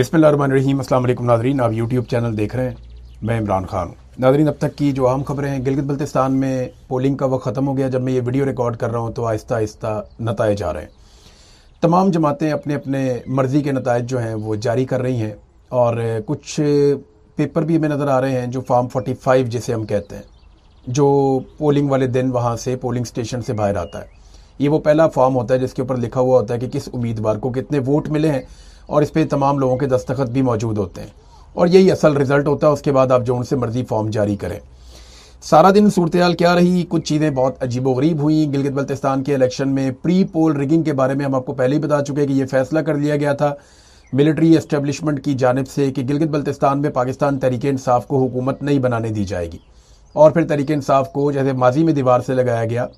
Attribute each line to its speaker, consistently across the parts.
Speaker 1: बिस्मिल्लाहिर्रहमानिर्रहीम। अस्सलाम वालेकुम नाज़रीन, आप यूट्यूब चैनल देख रहे हैं। मैं इमरान खान हूँ। नाज़रीन, अब तक की जो अहम खबरें हैं, गिलगित बल्तिस्तान में पोलिंग का वक्त ख़त्म हो गया। जब मैं ये वीडियो रिकॉर्ड कर रहा हूँ तो आहिस्ता आहिस्ता नताइज आ रहे हैं। तमाम जमातें अपने अपने मर्ज़ी के नताइज जो हैं वो जारी कर रही हैं और कुछ पेपर भी हमें नज़र आ रहे हैं जो फॉर्म 45 जिसे हम कहते हैं, जो पोलिंग वाले दिन वहाँ से पोलिंग स्टेशन से बाहर आता है। ये वो पहला फॉर्म होता है जिसके ऊपर लिखा हुआ होता है कि किस उम्मीदवार को कितने वोट मिले हैं और इस पर तमाम लोगों के दस्तखत भी मौजूद होते हैं और यही असल रिज़ल्ट होता है। उसके बाद आप जो उनसे मर्ज़ी फॉर्म जारी करें। सारा दिन सूरत हाल क्या रही, कुछ चीज़ें बहुत अजीबोगरीब हुई। गिलगित बल्तिस्तान के इलेक्शन में प्री पोल रिगिंग के बारे में हम आपको पहले ही बता चुके हैं कि ये फैसला कर लिया गया था मिलिट्री एस्टेब्लिशमेंट की जानिब से कि गिलगित बल्तिस्तान में पाकिस्तान तहरीक इंसाफ को हुकूमत नहीं बनाने दी जाएगी। और फिर तहरीक इंसाफ को जैसे माजी में दीवार से लगाया गया,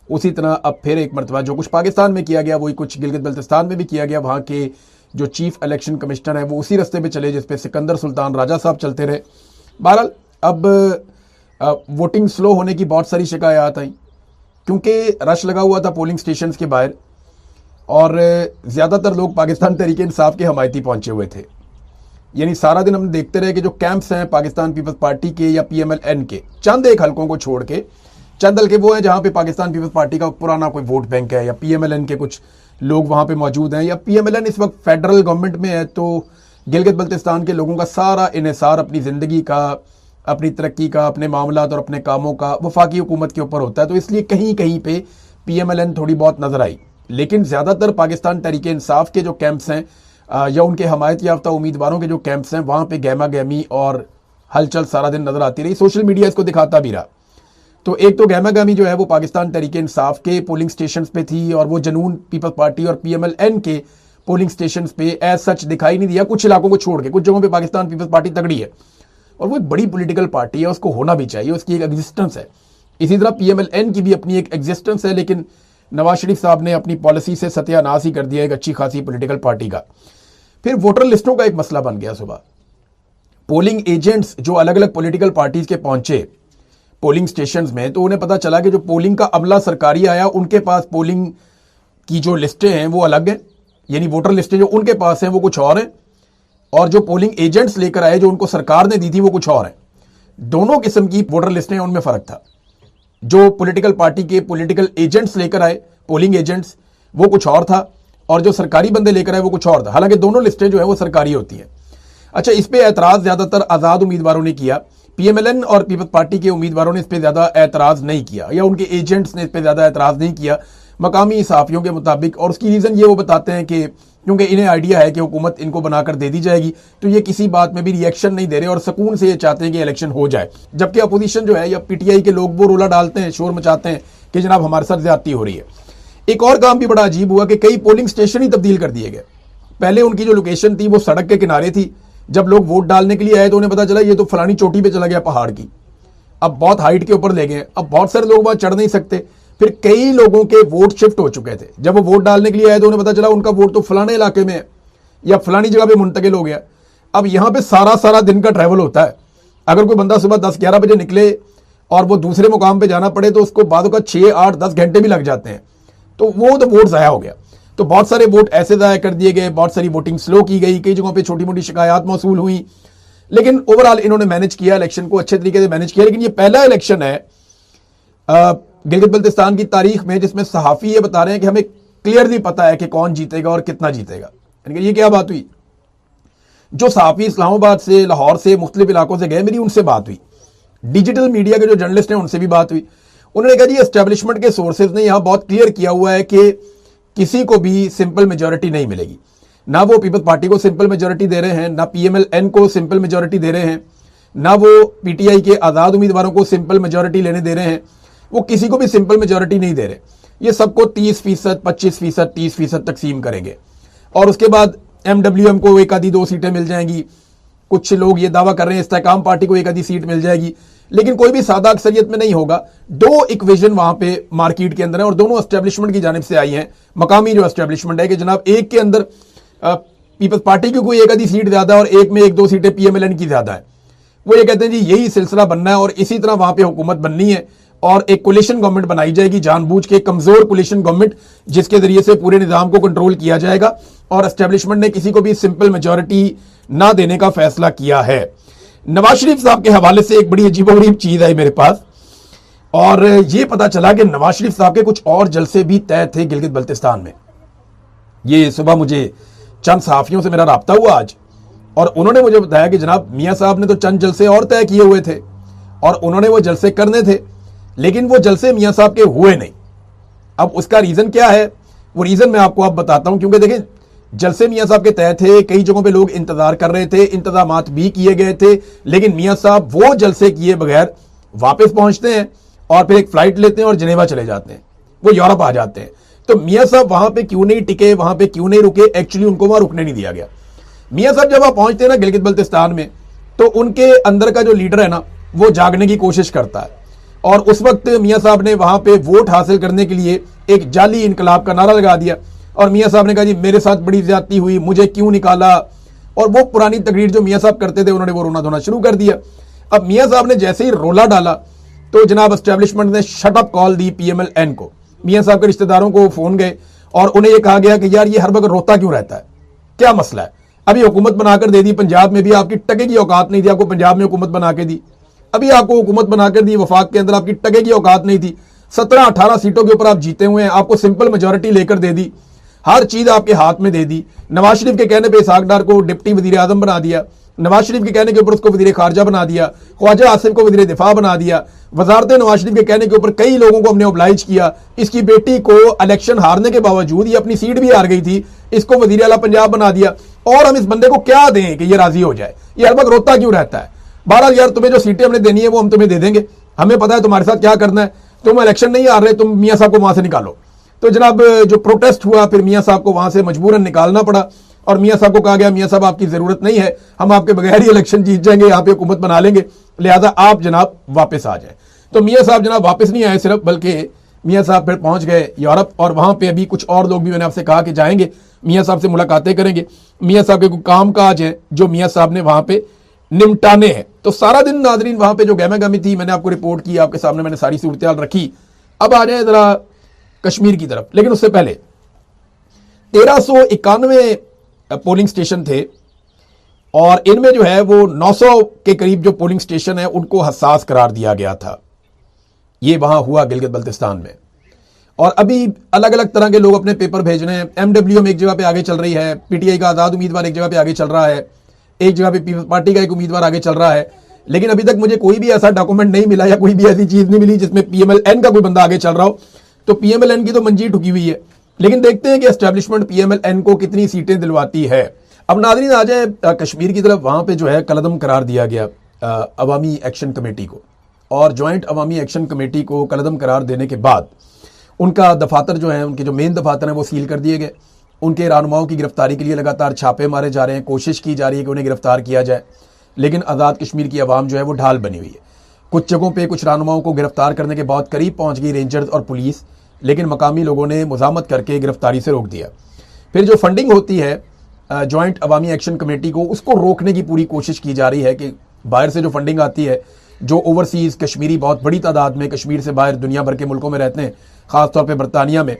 Speaker 1: उसी तरह अब फिर एक मरतबा जो कुछ पाकिस्तान में किया गया वही कुछ गिलगित बल्तिस्तान में भी किया गया। वहाँ के जो चीफ इलेक्शन कमिश्नर है वो उसी रास्ते पे चले जिस पे सिकंदर सुल्तान राजा साहब चलते रहे। बहरहाल अब वोटिंग स्लो होने की बहुत सारी शिकायत आई क्योंकि रश लगा हुआ था पोलिंग स्टेशंस के बाहर और ज़्यादातर लोग पाकिस्तान तहरीक इंसाफ के हमायती पहुंचे हुए थे। यानी सारा दिन हम देखते रहे कि जो कैंप्स हैं पाकिस्तान पीपल्स पार्टी के या PMLN के, चंद एक हलकों को छोड़ के, चंद हल्के वो हैं जहाँ पे पाकिस्तान पीपल्स पार्टी का पुराना कोई वोट बैंक है या PMLN के कुछ लोग वहाँ पे मौजूद हैं, या PMLN इस वक्त फेडरल गवर्नमेंट में है। तो गिलगित बल्तिस्तान के लोगों का सारा इन्हिसार अपनी ज़िंदगी का, अपनी तरक्की का, अपने मामलात और अपने कामों का वफाकी हुकूमत के ऊपर होता है। तो इसलिए कहीं कहीं पे PMLN थोड़ी बहुत नज़र आई, लेकिन ज़्यादातर पाकिस्तान तहरीक इंसाफ के जो कैंप्स हैं या उनके हमायत याफ्ता उम्मीदवारों के जो कैंप्स हैं वहाँ पे गहमा गहमी और हलचल सारा दिन नज़र आती रही। सोशल मीडिया इसको दिखाता भी रहा। तो एक तो गहमा गहमी जो है वो पाकिस्तान तहरीक इंसाफ के पोलिंग स्टेशन पे थी और वो जनून पीपल्स पार्टी और PMLN के पोलिंग स्टेशन पे एज सच दिखाई नहीं दिया, कुछ इलाकों को छोड़ के। कुछ जगहों पे पाकिस्तान पीपल्स पार्टी तगड़ी है और वो एक बड़ी पॉलिटिकल पार्टी है, उसको होना भी चाहिए, उसकी एक एग्जिस्टेंस है। इसी तरह PMLN की भी अपनी एक एग्जिस्टेंस है, लेकिन नवाज शरीफ साहब ने अपनी पॉलिसी से सत्यानाश ही कर दिया एक अच्छी खासी पॉलिटिकल पार्टी का। फिर वोटर लिस्टों का एक मसला बन गया। सुबह पोलिंग एजेंट्स जो अलग अलग पॉलिटिकल पार्टीज के पहुंचे पोलिंग स्टेशंस में, तो उन्हें पता चला कि जो पोलिंग का अमला सरकारी आया उनके पास पोलिंग की जो लिस्टें हैं वो अलग हैं, यानी वोटर लिस्टें जो उनके पास हैं वो कुछ और हैं, और जो पोलिंग एजेंट्स लेकर आए जो उनको सरकार ने दी थी वो कुछ और हैं। दोनों किस्म की वोटर लिस्टें, उनमें फर्क था। जो पॉलिटिकल पार्टी के पॉलिटिकल एजेंट्स लेकर आए, पोलिंग एजेंट्स, वो कुछ और था, और जो सरकारी बंदे लेकर आए वो कुछ और था। हालांकि दोनों लिस्टें जो है वो सरकारी होती हैं। अच्छा, इस पे एतराज ज्यादातर आजाद उम्मीदवारों ने किया। PMLN और पीपल्स पार्टी के उम्मीदवारों ने इस पे ज्यादा एतराज नहीं किया, या उनके एजेंट्स ने इस पे ज्यादा एतराज नहीं किया मकामी सहाफियों के मुताबिक। और उसकी रीजन ये वो बताते हैं कि क्योंकि इन्हें आइडिया है कि हुकूमत इनको बनाकर दे दी जाएगी, तो ये किसी बात में भी रिएक्शन नहीं दे रहे और सुकून से ये चाहते हैं कि इलेक्शन हो जाए। जबकि अपोजिशन जो है या PTI के लोग वो रोला डालते हैं, शोर मचाते हैं कि जनाब हमारे साथ ज्यादती हो रही है। एक और काम भी बड़ा अजीब हुआ कि कई पोलिंग स्टेशन ही तब्दील कर दिए गए। पहले उनकी जो लोकेशन थी वो सड़क के किनारे थी। जब लोग वोट डालने के लिए आए तो उन्हें पता चला ये तो फलानी चोटी पे चला गया पहाड़ की, अब बहुत हाइट के ऊपर ले गए। अब बहुत सारे लोग वहां चढ़ नहीं सकते। फिर कई लोगों के वोट शिफ्ट हो चुके थे। जब वो वोट डालने के लिए आए तो उन्हें पता चला उनका वोट तो फलाने इलाके में है या फलानी जगह पे मुंतकिल हो गया। अब यहां पे सारा दिन का ट्रैवल होता है। अगर कोई बंदा सुबह 10-11 बजे निकले और वो दूसरे मुकाम पे जाना पड़े तो उसको बाद का 6-8-10 घंटे भी लग जाते हैं, तो वो तो वोट ज़ाया हो गया। तो बहुत सारे वोट ऐसे ज़ाया कर दिए गए, बहुत सारी वोटिंग स्लो की गई, कई जगहों पे छोटी मोटी शिकायत मौसूल हुई। लेकिन ओवरऑल इन्होंने मैनेज किया, इलेक्शन को अच्छे तरीके से मैनेज किया। लेकिन ये पहला इलेक्शन है गिलगित बल्तिस्तान की तारीख में जिसमें सहाफ़ी ये बता रहे हैं कि हमें क्लियरली पता है कि कौन जीतेगा और कितना जीतेगा। यानी कि ये क्या बात हुई, जो सहाफ़ी इस्लामाबाद से, लाहौर से, मुख्तलिफ इलाकों से गए, मेरी उनसे बात हुई। डिजिटल मीडिया के जो जर्नलिस्ट हैं उनसे भी बात हुई। उन्होंने कहा जी एस्टेब्लिशमेंट के सोर्सेज ने यहां बहुत क्लियर किया हुआ है कि किसी को भी सिंपल मेजॉरिटी नहीं मिलेगी। ना वो पीपल्स पार्टी को सिंपल मेजॉरिटी दे रहे हैं, ना PMLN को सिंपल मेजॉरिटी दे रहे हैं, ना वो PTI के आज़ाद उम्मीदवारों को सिंपल मेजॉरिटी लेने दे रहे हैं। वो किसी को भी सिंपल मेजॉरिटी नहीं दे रहे। ये सबको 30%, 25%, 30% तकसीम करेंगे और उसके बाद MWM को एक आधी 2 सीटें मिल जाएंगी। कुछ लोग ये दावा कर रहे हैं इस्तेकाम पार्टी को एक आधी सीट मिल जाएगी, लेकिन कोई भी सादा अक्सरियत में नहीं होगा। दो इक्वेशन वहां पे मार्केट के अंदर है और दोनों एस्टेब्लिशमेंट की जानिब से आई हैं। मकामी जो एस्टेब्लिशमेंट है कि जनाब एक के अंदर पीपल्स पार्टी की कोई एक आधी सीट ज्यादा और एक में 1-2 सीटें PMLN की ज्यादा है। वो ये कहते हैं जी यही सिलसिला बनना है और इसी तरह वहां पे हुकूमत बननी है और एक कोलिशन गवर्नमेंट बनाई जाएगी, जानबूझ के कमजोर कोलिशन गवर्नमेंट, जिसके जरिए से पूरे निजाम को कंट्रोल किया जाएगा। और एस्टेब्लिशमेंट ने किसी को भी सिंपल मेजॉरिटी ना देने का फैसला किया है। नवाज शरीफ साहब के हवाले से एक बड़ी अजीबोगरीब चीज है मेरे पास, और यह पता चला कि नवाज शरीफ साहब के कुछ और जलसे भी तय थे गिलगित बल्तिस्तान में। ये सुबह मुझे चंद सहाफियों से मेरा राब्ता हुआ आज, और उन्होंने मुझे बताया कि जनाब मियां साहब ने तो चंद जलसे और तय किए हुए थे और उन्होंने वो जलसे करने थे, लेकिन वो जलसे मियां साहब के हुए नहीं। अब उसका रीजन क्या है, वो रीजन मैं आपको अब बताता हूं, क्योंकि देखें जलसे मियां साहब के तय थे, कई जगहों पे लोग इंतजार कर रहे थे, इंतजामात भी किए गए थे, लेकिन मियां साहब वो जलसे किए बगैर वापस पहुंचते हैं और फिर एक फ्लाइट लेते हैं और जिनेवा चले जाते हैं, वो यूरोप आ जाते हैं। तो मियां साहब वहां पे क्यों नहीं टिके, वहां पे क्यों नहीं रुके, एक्चुअली उनको वहां रुकने नहीं दिया गया। मियां साहब जब वहां पहुंचते हैं ना गिलगित बल्तिस्तान में, तो उनके अंदर का जो लीडर है ना वो जागने की कोशिश करता है, और उस वक्त मियां साहब ने वहां पे वोट हासिल करने के लिए एक जाली इनकलाब का नारा लगा दिया, और मियां साहब ने कहा जी मेरे साथ बड़ी ज्यादती हुई, मुझे क्यों निकाला, और वो पुरानी तकरीर जो मियां साहब करते थे उन्होंने वो रोना धोना शुरू कर दिया। अब मियां साहब ने जैसे ही रोला डाला तो जनाब एस्टेब्लिशमेंट ने शट अप कॉल दी PMLN को। मियां साहब के रिश्तेदारों को फोन गए और उन्हें यह कहा गया कि यार ये हर वक्त रोता क्यों रहता है, क्या मसला है, अभी हुकूमत बनाकर दे दी, पंजाब में भी आपकी टके की औकात नहीं थी, आपको पंजाब में हुकूमत बना के दी, अभी आपको हुकूमत बनाकर दी, वफाक के अंदर आपकी टके की औकात नहीं थी, 17-18 सीटों के ऊपर आप जीते हुए हैं, आपको सिंपल मेजोरिटी लेकर दे दी, हर चीज आपके हाथ में दे दी। नवाज शरीफ के कहने पर इसहाक डार को डिप्टी वजीर आजम बना दिया, नवाज शरीफ के कहने के ऊपर उसको वजीर खारजा बना दिया, ख्वाजा आसिफ को वजीर दिफा बना दिया, वजारत नवाज शरीफ के कहने के ऊपर कई लोगों को हमने ओब्लाइज किया, इसकी बेटी को इलेक्शन हारने के बावजूद ये अपनी सीट भी हार गई थी, इसको वजीर आला पंजाब बना दिया, और हम इस बंदे को क्या दें कि ये राजी हो जाए, ये हर वक्त रोता क्यों रहता है। बहरहाल यार तुम्हें जो सीटें हमने देनी है वो हम तुम्हें दे देंगे, हमें पता है तुम्हारे साथ क्या करना है, तुम इलेक्शन नहीं हार रहे, तुम मियां साहब को वहां से निकालो। तो जनाब जो प्रोटेस्ट हुआ, फिर मियां साहब को वहां से मजबूरन निकालना पड़ा, और मियां साहब को कहा गया मियां साहब आपकी जरूरत नहीं है, हम आपके बगैर ही इलेक्शन जीत जाएंगे, यहाँ पे हुकूमत बना लेंगे, लिहाजा आप जनाब वापस आ जाए। तो मियां साहब जनाब वापस नहीं आए सिर्फ, बल्कि मियां साहब फिर पहुंच गए यूरोप, और वहां पे अभी कुछ और लोग भी मैंने आपसे कहा कि जाएंगे, मियां साहब से मुलाकातें करेंगे, मियां साहब के कोई काम काज है जो मियां साहब ने वहां पे निपटाने हैं। तो सारा दिन नाजरीन वहां पे जो गहमा गहमी थी मैंने आपको रिपोर्ट की, आपके सामने मैंने सारी सूरत हाल रखी। अब आ जाए जरा कश्मीर की तरफ, लेकिन उससे पहले 1391 पोलिंग स्टेशन थे, और इनमें जो है वो 900 के करीब जो पोलिंग स्टेशन है उनको हसास करार दिया गया था। ये वहां हुआ गिलगित बल्तिस्तान में, और अभी अलग अलग तरह के लोग अपने पेपर भेज रहे हैं। MWM एक जगह पे आगे चल रही है, PTI का आजाद उम्मीदवार एक जगह पे आगे चल रहा है, एक जगह पे पीपल्स पार्टी का एक उम्मीदवार आगे चल रहा है, लेकिन अभी तक मुझे कोई भी ऐसा डॉक्यूमेंट नहीं मिला या कोई भी ऐसी चीज नहीं मिली जिसमें PMLN का कोई बंदा आगे चल रहा हो। तो PMLN की तो मंजी ठुकी हुई है, लेकिन देखते हैं कि एस्टेब्लिशमेंट PMLN को कितनी सीटें दिलवाती है। अब नाज़रीन आ जाए कश्मीर की तरफ, वहां पे जो है कलअदम करार दिया गया अवामी एक्शन कमेटी को, और ज्वाइंट अवामी एक्शन कमेटी को कलअदम करार देने के बाद उनका दफातर जो है, उनके जो मेन दफातर हैं वो सील कर दिए गए। उनके रहनुमाओं की गिरफ्तारी के लिए लगातार छापे मारे जा रहे हैं, कोशिश की जा रही है कि उन्हें गिरफ्तार किया जाए, लेकिन आज़ाद कश्मीर की आवाम जो है वो ढाल बनी हुई है। कुछ जगहों पे कुछ रहनुमाओं को गिरफ्तार करने के बाद करीब पहुंच गई रेंजर्स और पुलिस, लेकिन मकामी लोगों ने मुजामत करके गिरफ्तारी से रोक दिया। फिर जो फंडिंग होती है ज्वाइंट अवामी एक्शन कमेटी को, उसको रोकने की पूरी कोशिश की जा रही है कि बाहर से जो फंडिंग आती है, जो ओवरसीज़ कश्मीरी बहुत बड़ी तादाद में कश्मीर से बाहर दुनिया भर के मुल्कों में रहते हैं, ख़ासतौर पर बरतानिया में,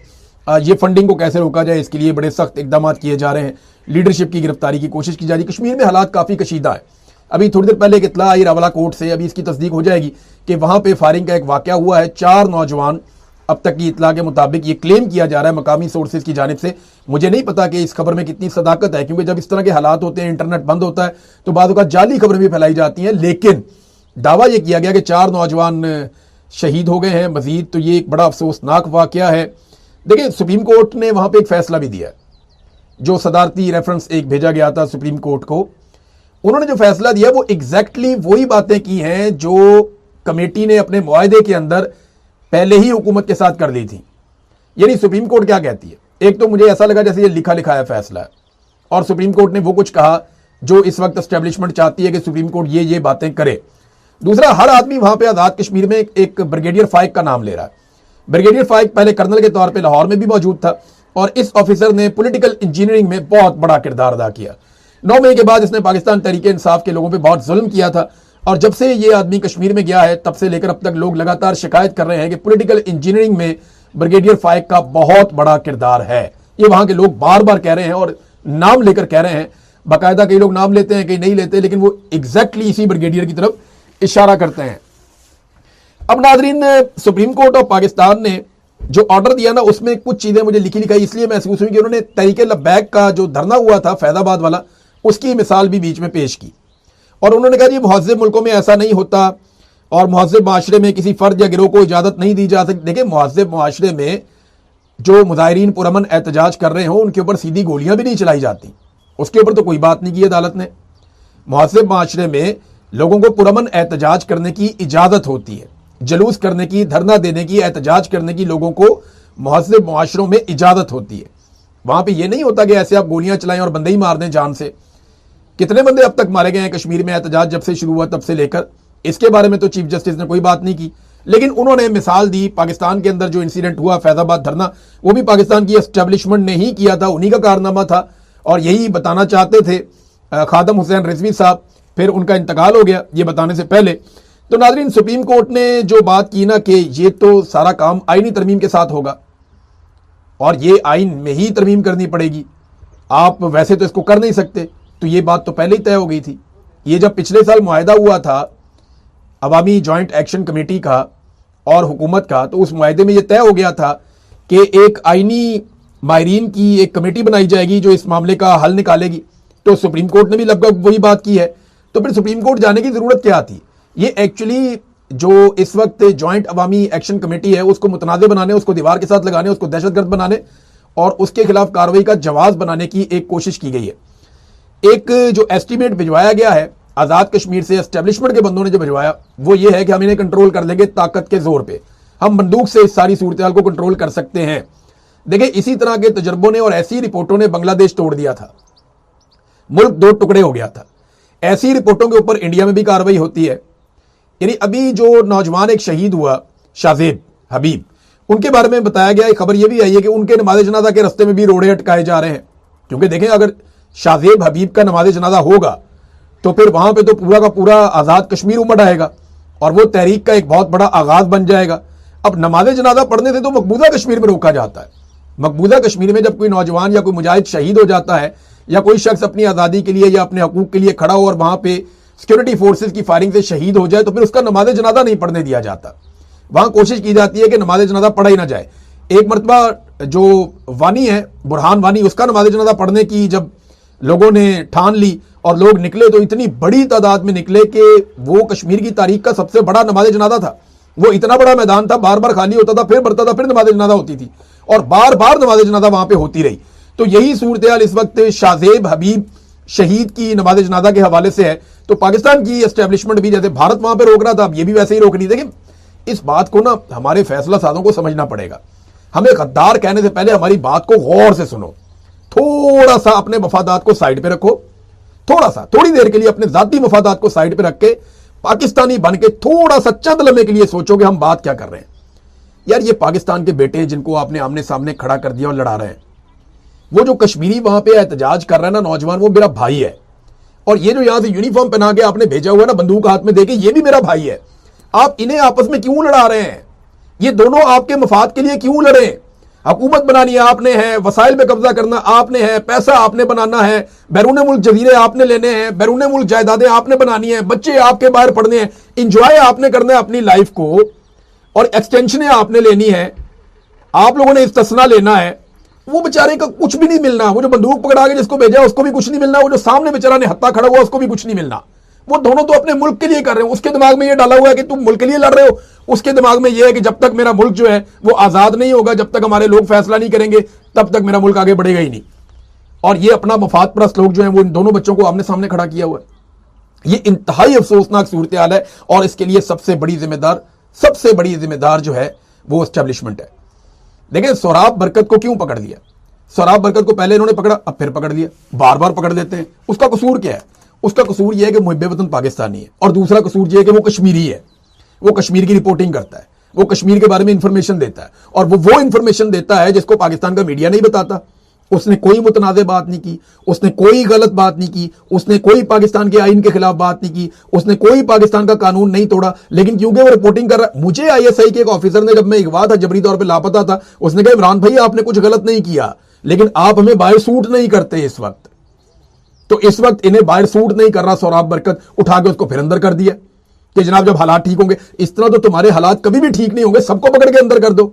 Speaker 1: ये फंडिंग को कैसे रोका जाए इसके लिए बड़े सख्त इकदाम किए जा रहे हैं। लीडरशिप की गिरफ्तारी की कोशिश की जा रही है। कश्मीर में हालात काफ़ी कशीदा है। अभी थोड़ी देर पहले एक इतला आई रावला कोर्ट से, अभी इसकी तस्दीक हो जाएगी कि वहाँ पे फायरिंग का एक वाक़या हुआ है, 4 नौजवान, अब तक की इतला के मुताबिक ये क्लेम किया जा रहा है मकामी सोर्सेज की जानिब से। मुझे नहीं पता कि इस खबर में कितनी सदाकत है, क्योंकि जब इस तरह के हालात होते हैं, इंटरनेट बंद होता है, तो बाद का जाली खबरें भी फैलाई जाती हैं, लेकिन दावा यह किया गया कि 4 नौजवान शहीद हो गए हैं। मजीद तो ये एक बड़ा अफसोसनाक वाक़या है। देखिए सुप्रीम कोर्ट ने वहां पे एक फैसला भी दिया, जो सदारती रेफरेंस एक भेजा गया था सुप्रीम कोर्ट को, उन्होंने जो फैसला दिया वो एग्जैक्टली वही बातें की हैं जो कमेटी ने अपने मुआहदे के अंदर पहले ही हुकूमत के साथ कर ली थी। यानी सुप्रीम कोर्ट क्या कहती है, एक तो मुझे ऐसा लगा जैसे ये लिखा लिखाया फैसला है, और सुप्रीम कोर्ट ने वो कुछ कहा जो इस वक्त एस्टेब्लिशमेंट चाहती है कि सुप्रीम कोर्ट ये बातें करे। दूसरा, हर आदमी वहां पे आजाद कश्मीर में एक ब्रिगेडियर फाइक का नाम ले रहा है। ब्रिगेडियर फाइक पहले कर्नल के तौर पे लाहौर में भी मौजूद था, और इस ऑफिसर ने पॉलिटिकल इंजीनियरिंग में बहुत बड़ा किरदार अदा किया। 9 मई के बाद इसने पाकिस्तान तहरीक इंसाफ के लोगों पे बहुत जुल्म किया था, और जब से ये आदमी कश्मीर में गया है तब से लेकर अब तक लोग लगातार शिकायत कर रहे हैं कि पॉलिटिकल इंजीनियरिंग में ब्रिगेडियर फाइक का बहुत बड़ा किरदार है। ये वहां के लोग बार बार कह रहे हैं और नाम लेकर कह रहे हैं, बाकायदा कई लोग नाम लेते हैं कई नहीं लेते, लेकिन वो एग्जैक्टली इसी ब्रिगेडियर की तरफ इशारा करते हैं। अब नाजरीन, सुप्रीम कोर्ट ऑफ पाकिस्तान ने जो ऑर्डर दिया ना, उसमें कुछ चीजें मुझे लिखी लिखाई इसलिए महसूस हुई कि उन्होंने तहरीके लब्बैक का जो धरना हुआ था फैजाबाद वाला, उसकी मिसाल भी बीच में पेश की और उन्होंने कहा ये मुहज़्ज़िब मुल्कों में ऐसा नहीं होता और मुहज़्ज़िब माशरे में किसी फर्द या गिरोह को इजाज़त नहीं दी जा सकती। देखिए, मुहज़्ज़िब माशरे में जो मुजाहिरीन पुरअमन एहतजाज कर रहे हों उनके ऊपर सीधी गोलियां भी नहीं चलाई जाती, उसके ऊपर तो कोई बात नहीं की अदालत ने। मुहज़्ज़िब माशरे में लोगों को पुरअमन एहतजाज करने की इजाज़त होती है, जलूस करने की, धरना देने की, एहतजाज करने की लोगों को मुहज़्ज़िब माशरों में इजाज़त होती है। वहां पे ये नहीं होता कि ऐसे आप गोलियां चलाएं और बंदे ही मार दें जान से। कितने बंदे अब तक मारे गए हैं कश्मीर में एहतजाज जब से शुरू हुआ तब से लेकर, इसके बारे में तो चीफ जस्टिस ने कोई बात नहीं की, लेकिन उन्होंने मिसाल दी पाकिस्तान के अंदर जो इंसिडेंट हुआ फैजाबाद धरना, वो भी पाकिस्तान की एस्टेब्लिशमेंट ने ही किया था, उन्हीं का कारनामा था और यही बताना चाहते थे खादम हुसैन रिजवी साहब। फिर उनका इंतकाल हो गया ये बताने से पहले। तो नाजरीन, सुप्रीम कोर्ट ने जो बात की ना कि ये तो सारा काम आईनी तरमीम के साथ होगा और ये आइन में ही तरमीम करनी पड़ेगी, आप वैसे तो इसको कर नहीं सकते, तो ये बात तो पहले ही तय हो गई थी। ये जब पिछले साल मुआहदा हुआ था अवामी जॉइंट एक्शन कमेटी का और हुकूमत का, तो उस मुआहदे में ये तय हो गया था कि एक आईनी माहिरीन की एक कमेटी बनाई जाएगी जो इस मामले का हल निकालेगी। तो सुप्रीम कोर्ट ने भी लगभग वही बात की है, तो फिर सुप्रीम कोर्ट जाने की जरूरत क्या थी। ये एक्चुअली जो इस वक्त जॉइंट अवामी एक्शन कमेटी है उसको मुतनाज़ बनाने, उसको दीवार के साथ लगाने, उसको दहशतगर्द बनाने और उसके खिलाफ कार्रवाई का जवाब बनाने की एक कोशिश की गई है। एक जो एस्टीमेट भिजवाया गया है आज़ाद कश्मीर से एस्टेब्लिशमेंट के बंदों ने जो भिजवाया वो ये है कि हम इन्हें कंट्रोल कर लेंगे ताकत के जोर पे, हम बंदूक से इस सारी सूरत हाल को कंट्रोल कर सकते हैं। देखिए, इसी तरह के तजर्बों ने और ऐसी रिपोर्टों ने बांग्लादेश तोड़ दिया था, मुल्क दो टुकड़े हो गया था। ऐसी रिपोर्टों के ऊपर इंडिया में भी कार्रवाई होती है। यानी अभी जो नौजवान एक शहीद हुआ शाजेब हबीब, उनके बारे में बताया गया, खबर यह भी आई है कि उनके नमाज जनाजा के रास्ते में भी रोड़े अटकाए जा रहे हैं, क्योंकि देखें अगर शाजेब हबीब का नमाज जनाजा होगा तो फिर वहां पे तो पूरा का पूरा आज़ाद कश्मीर उमड़ आएगा और वो तहरीक का एक बहुत बड़ा आगाज बन जाएगा। अब नमाज जनाजा पढ़ने से तो मकबूजा कश्मीर में रोका जाता है। मकबूजा कश्मीर में जब कोई नौजवान या कोई मुजाहिद शहीद हो जाता है या कोई शख्स अपनी आज़ादी के लिए या अपने हकूक के लिए खड़ा हो और वहां पे सिक्योरिटी फोर्सेज की फायरिंग से शहीद हो जाए तो फिर उसका नमाज जनाजा नहीं पढ़ने दिया जाता। वहां कोशिश की जाती है कि नमाज जनाजा पढ़ा ही ना जाए। एक मरतबा जो वानी है बुरहान वानी, उसका नमाज जनाजा पढ़ने की जब लोगों ने ठान ली और लोग निकले तो इतनी बड़ी तादाद में निकले कि वो कश्मीर की तारीख का सबसे बड़ा नमाज जनाजा था। वो इतना बड़ा मैदान था, बार बार खाली होता था, फिर भरता था, फिर नमाज जनाजा होती थी और बार बार नमाज जनाजा वहां पे होती रही। तो यही सूरत हाल इस वक्त शाजेब हबीब शहीद की नमाज जनाजा के हवाले से है। तो पाकिस्तान की एस्टेब्लिशमेंट भी जैसे भारत वहां पे रोक रहा था, अब ये भी वैसे ही रोक रही है। देखिए, इस बात को ना हमारे फैसला साजों को समझना पड़ेगा। हमें गद्दार कहने से पहले हमारी बात को गौर से सुनो, थोड़ा सा अपने मफादात को साइड पे रखो, थोड़ी देर के लिए अपने जाती मफादात को साइड पे रख के पाकिस्तानी बन के थोड़ा सा चंद लम्हे के लिए सोचो कि हम बात क्या कर रहे हैं। यार, ये पाकिस्तान के बेटे जिनको आपने आमने सामने खड़ा कर दिया और लड़ा रहे हैं, वो जो कश्मीरी वहां पे एहतजाज कर रहा है ना नौजवान, वो मेरा भाई है। और ये जो यहां से यूनिफॉर्म पहना के आपने भेजा हुआ ना बंदूक हाथ में देके, ये भी मेरा भाई है। आप इन्हें आपस में क्यों लड़ा रहे हैं? ये दोनों आपके मफाद के लिए क्यों लड़े? हुकूमत बनानी है आपने है, वसाइल पे कब्जा करना आपने है, पैसा आपने बनाना है, बैरून मुल्क जजीरे आपने लेने हैं, बैरून मुल्क जायदादें आपने बनानी है, बच्चे आपके बाहर पढ़ने हैं, इंजॉय आपने करना है अपनी लाइफ को और एक्सटेंशनें आपने लेनी है, आप लोगों ने इस्तिस्ना लेना है। वो बेचारे का कुछ भी नहीं मिलना, वो जो बंदूक पकड़ा के जिसको भेजा उसको भी कुछ नहीं मिलना, वो जो सामने बेचारा ने हत्ता खड़ा हुआ उसको भी कुछ नहीं मिलना। वो दोनों तो अपने मुल्क के लिए कर रहे हो। उसके दिमाग में ये डाला हुआ है कि तुम मुल्क के लिए लड़ रहे हो, उसके दिमाग में ये है कि जब तक मेरा मुल्क जो है वो आजाद नहीं होगा, जब तक हमारे लोग फैसला नहीं करेंगे, तब तक मेरा मुल्क आगे बढ़ेगा ही नहीं। और ये अपना मफाद परस्त लोग जो है वो इन दोनों बच्चों को आमने सामने खड़ा किया हुआ है। ये इंतहाई अफसोसनाक सूरत हाल है और इसके लिए सबसे बड़ी जिम्मेदार जो है वो एस्टेब्लिशमेंट है। देखिए, सोहराब बरकत को क्यों पकड़ लिया? सोहराब बरकत को पहले इन्होंने पकड़ा, अब फिर पकड़ लिया, बार बार पकड़ लेते हैं। उसका कसूर क्या है? उसका कसूर यह है कि मुहिब्बे वतन पाकिस्तानी है और दूसरा कसूर यह है कि वो कश्मीरी है, वो कश्मीर की रिपोर्टिंग करता है, वो कश्मीर के बारे में इंफॉर्मेशन देता है और वो इंफॉर्मेशन देता है जिसको पाकिस्तान का मीडिया नहीं बताता। उसने कोई मुतनाज़ बात नहीं की, उसने कोई गलत बात नहीं की, उसने कोई पाकिस्तान के आइन के खिलाफ बात नहीं की, उसने कोई पाकिस्तान का कानून नहीं तोड़ा। लेकिन क्योंकि वो रिपोर्टिंग कर रहा, मुझे आईएसआई के एक ऑफिसर ने, जब मैं अगवा था, जबरी तौर पे लापता था, उसने कहा इमरान भाई आपने कुछ गलत नहीं किया, लेकिन आप हमें बाहर सूट नहीं करते इस वक्त। तो इस वक्त इन्हें बाहर सूट नहीं कर रहा, सोराब बरकत उठा के उसको फिर अंदर कर दिया कि जनाब जब हालात ठीक होंगे। इस तरह तो तुम्हारे हालात कभी भी ठीक नहीं होंगे, सबको पकड़ के अंदर कर दो,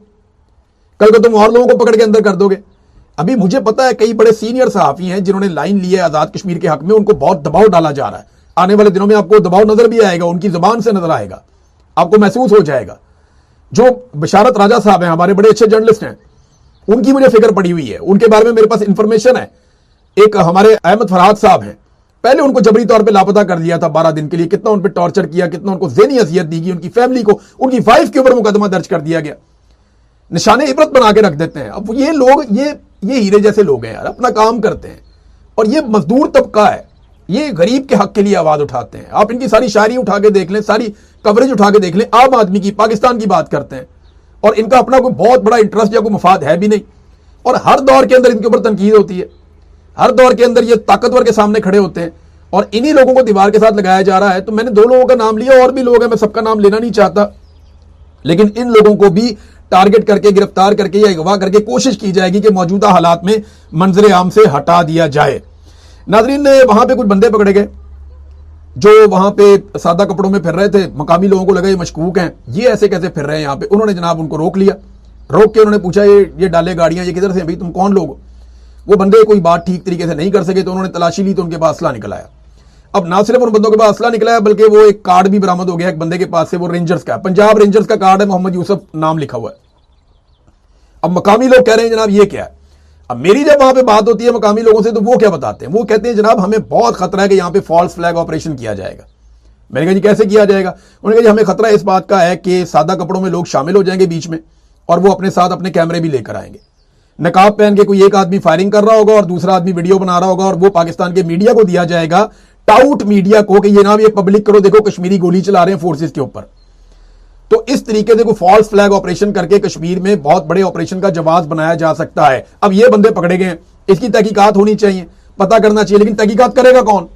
Speaker 1: कल को तुम और लोगों को पकड़ के अंदर कर दोगे। अभी मुझे पता है कई बड़े सीनियर सहाफी हैं जिन्होंने लाइन ली है आजाद कश्मीर के हक में, उनको बहुत दबाव डाला जा रहा है। आने वाले दिनों में आपको दबाव नजर भी आएगा, उनकी जुबान से नजर आएगा, आपको महसूस हो जाएगा। जो बशारत राजा साहब हैं, हमारे बड़े अच्छे जर्नलिस्ट हैं, उनकी मुझे फिक्र पड़ी हुई है, उनके बारे में मेरे पास इंफॉर्मेशन है। एक हमारे अहमद फरहाद साहब हैं, पहले उनको जबरी तौर पे लापता कर दिया था 12 दिन के लिए, कितना उन पर टॉर्चर किया, कितना उनको ज़हनी अजियत दी गई, उनकी फैमिली को, उनकी वाइफ के ऊपर मुकदमा दर्ज कर दिया गया, निशाने इबरत बना के रख देते हैं। अब ये लोग ये हीरे जैसे लोग हैं यार, अपना काम करते हैं, और ये मजदूर तबका है, ये गरीब के हक के लिए आवाज उठाते हैं। आप इनकी सारी शायरी उठा के देख लें, सारी कवरेज उठा के देख लें, आम आदमी की, पाकिस्तान की बात करते हैं, और इनका अपना कोई बहुत बड़ा इंटरेस्ट या कोई मफाद है भी नहीं। और हर दौर के अंदर इनके ऊपर तनकीद होती है, हर दौर के अंदर ये ताकतवर के सामने खड़े होते हैं, और इन्हीं लोगों को दीवार के साथ लगाया जा रहा है। तो मैंने 2 लोगों का नाम लिया, और भी लोग हैं, मैं सबका नाम लेना नहीं चाहता, लेकिन इन लोगों को भी टारगेट करके, गिरफ्तार करके या अगवा करके कोशिश की जाएगी कि मौजूदा हालात में मंजर आम से हटा दिया जाए। नाजरीन, ने वहां पे कुछ बंदे पकड़े गए जो वहां पे सादा कपड़ों में फिर रहे थे। मकामी लोगों को लगा ये मशकूक हैं, ये ऐसे कैसे फिर रहे हैं यहाँ पे। उन्होंने जनाब उनको रोक लिया, रोक के उन्होंने पूछा ये डाले गाड़ियां, ये किधर से, भाई तुम कौन लोग हो। वो बंदे कोई बात ठीक तरीके से नहीं कर सके, तो उन्होंने तलाशी ली, तो उनके पास असला निकल आया। अब ना सिर्फ उन बंदों के पास असला निकला है, बल्कि वो एक कार्ड भी बरामद हो गया एक बंदे के पास से, वो रेंजर्स का, पंजाब रेंजर्स का कार्ड है, मोहम्मद यूसुफ नाम लिखा हुआ है। अब मकामी लोग कह रहे हैं जनाब ये क्या है। अब मेरी जब वहां पे बात होती है मकामी लोगों से, तो वो क्या बताते हैं, वो कहते हैं जनाब हमें बहुत खतरा है कि यहां पे फॉल्स फ्लैग ऑपरेशन किया जाएगा। मैंने कहा जी कैसे किया जाएगा। उन्होंने कहा जी हमें खतरा इस बात का है कि सादा कपड़ों में लोग शामिल हो जाएंगे बीच में, और वो अपने साथ अपने कैमरे भी लेकर आएंगे, नकाब पहन के कोई एक आदमी फायरिंग कर रहा होगा और दूसरा आदमी वीडियो बना रहा होगा, और वो पाकिस्तान के मीडिया को दिया जाएगा, टाउट मीडिया को, कि ये ना ये पब्लिक करो, देखो कश्मीरी गोली चला रहे हैं फोर्सेस के ऊपर। तो इस तरीके से कोई फॉल्स फ्लैग ऑपरेशन करके कश्मीर में बहुत बड़े ऑपरेशन का जवाब बनाया जा सकता है। अब ये बंदे पकड़े गए, इसकी तहकीकात होनी चाहिए, पता करना चाहिए, लेकिन तहकीकात करेगा कौन,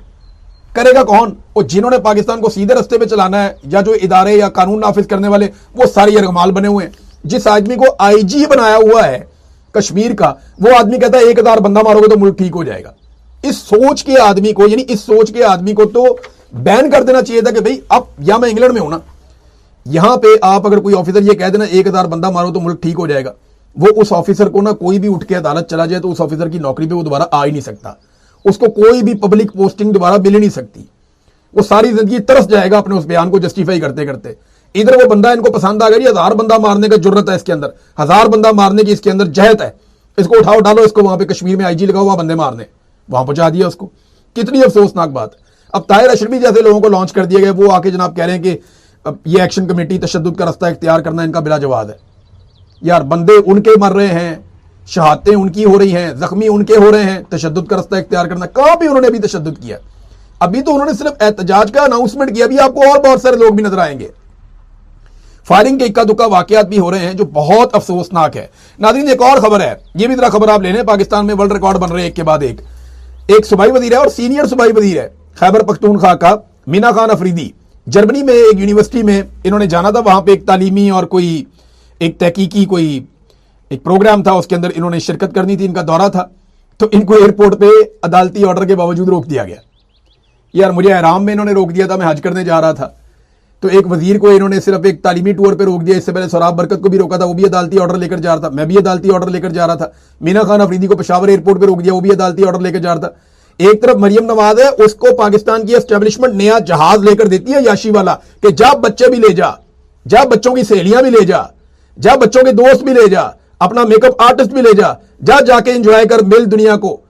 Speaker 1: करेगा कौन। और जिन्होंने पाकिस्तान को सीधे रास्ते पे चलाना है, या जो इदारे या कानून नाफिज करने वाले, वो सारे यरगमाल बने हुए हैं। जिस आदमी को आईजी बनाया हुआ है कश्मीर का, वो आदमी कहता है 1000 बंदा मारोगे तो मुल्क ठीक हो जाएगा। इस सोच के आदमी को, यानी इस सोच के आदमी को तो बैन कर देना चाहिए था कि भाई अब, या मैं इंग्लैंड में हूं ना, यहां पे आप अगर कोई ऑफिसर ये कह देना 1000 बंदा मारो तो मुल्क ठीक हो जाएगा, वो उस ऑफिसर को ना, कोई भी उठ के अदालत चला जाए तो उस ऑफिसर की नौकरी पे वो दोबारा आ ही नहीं सकता, उसको कोई भी पब्लिक पोस्टिंग दोबारा मिल ही नहीं सकती, वो सारी जिंदगी तरस जाएगा अपने उस बयान को जस्टिफाई करते करते। इधर वो बंदा इनको पसंद आ गया, 1000 बंदा मारने का जुर्रत है इसके अंदर, 1000 बंदा मारने की इसके अंदर जहत है, इसको उठाओ डालो, इसको वहां पे कश्मीर में आईजी लगाओ, वहां बंदे मारने, वहां पहुंचा दिया उसको। कितनी अफसोसनाक बात। अब ताहिर अशरफी जैसे लोगों को लॉन्च कर दिया गया, वो आके जनाब कह रहे हैं कि ये एक्शन कमेटी तशद्दुद का रास्ता इख्तियार करना इनका बिला जवाब है। यार बंदे उनके मर रहे हैं, शहादतें उनकी हो रही हैं, जख्मी उनके हो रहे हैं, तशद्दुद का रास्ता इख्तियार करना, कहां भी उन्होंने अभी तशद्दुद किया। अभी तो उन्होंने सिर्फ एहतजाज का अनाउंसमेंट किया, अभी आपको और बहुत सारे लोग भी नजर आएंगे। फायरिंग के इक्का दुक्का वाकयात भी हो रहे हैं जो बहुत अफसोसनाक है। नाज़रीन, एक और खबर है, ये भी जरा खबर आप लेने, पाकिस्तान में वर्ल्ड रिकॉर्ड बन रहे हैं एक के बाद एक। एक सूबाई वजीर है और सीनियर सूबाई वजीर है खैबर पख्तूनख्वा का, मीना खान अफरीदी। जर्मनी में एक यूनिवर्सिटी में इन्होंने जाना था, वहां पे एक तालीमी और कोई एक तहकीकी कोई एक प्रोग्राम था, उसके अंदर इन्होंने शिरकत करनी थी, इनका दौरा था, तो इनको एयरपोर्ट पे अदालती ऑर्डर के बावजूद रोक दिया गया। यार मुझे एहराम में इन्होंने रोक दिया था, मैं हज करने जा रहा था, तो एक वजीर को इन्होंने सिर्फ एक तालीमी टूर पे रोक दिया। इससे पहले सोराब बरकत को भी रोका था, वो भी अदालती ऑर्डर लेकर जा रहा था, मैं भी अदालती ऑर्डर लेकर जा रहा था। मीना खान अफरीदी को पेशावर एयरपोर्ट पे रोक दिया, वो भी अदालती ऑर्डर लेकर जा रहा था। एक तरफ मरियम नवाज है, उसको पाकिस्तान की एस्टेब्लिशमेंट नया जहाज लेकर देती है याशी वाला, कि जा बच्चे भी ले जा, जा बच्चों की सहेलियां भी ले जा, जा बच्चों के दोस्त भी ले जा, अपना मेकअप आर्टिस्ट भी ले जा, जा जाके एंजॉय कर, मिल दुनिया को,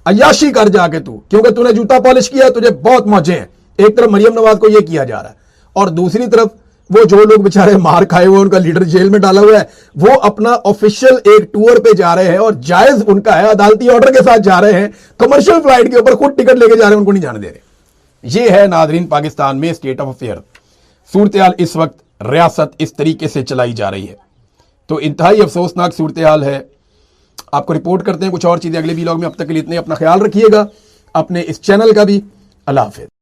Speaker 1: अयाशी कर जाके तू, क्योंकि तूने जूता पॉलिश किया, तुझे बहुत मौजे हैं। एक तरफ मरियम नवाज को यह किया जा रहा है, और दूसरी तरफ वो जो लोग बेचारे मार खाए हुए, उनका लीडर जेल में डाला हुआ है, वो अपना ऑफिशियल एक टूर पे जा रहे हैं, और जायज उनका है, अदालती ऑर्डर के साथ जा रहे हैं, कमर्शियल फ्लाइट के ऊपर खुद टिकट लेके जा रहे हैं, उनको नहीं जाने दे रहे। ये है नाजरीन पाकिस्तान में स्टेट ऑफ अफेयर। सूरत हाल इस वक्त रियासत इस तरीके से चलाई जा रही है, तो इंतहाई अफसोसनाक सूरत हाल है। आपको रिपोर्ट करते हैं कुछ और चीज़ें अगले वीलॉग में। अब तक के लिए इतने, अपना ख्याल रखिएगा, अपने इस चैनल का भी। अल्लाह हाफिज़।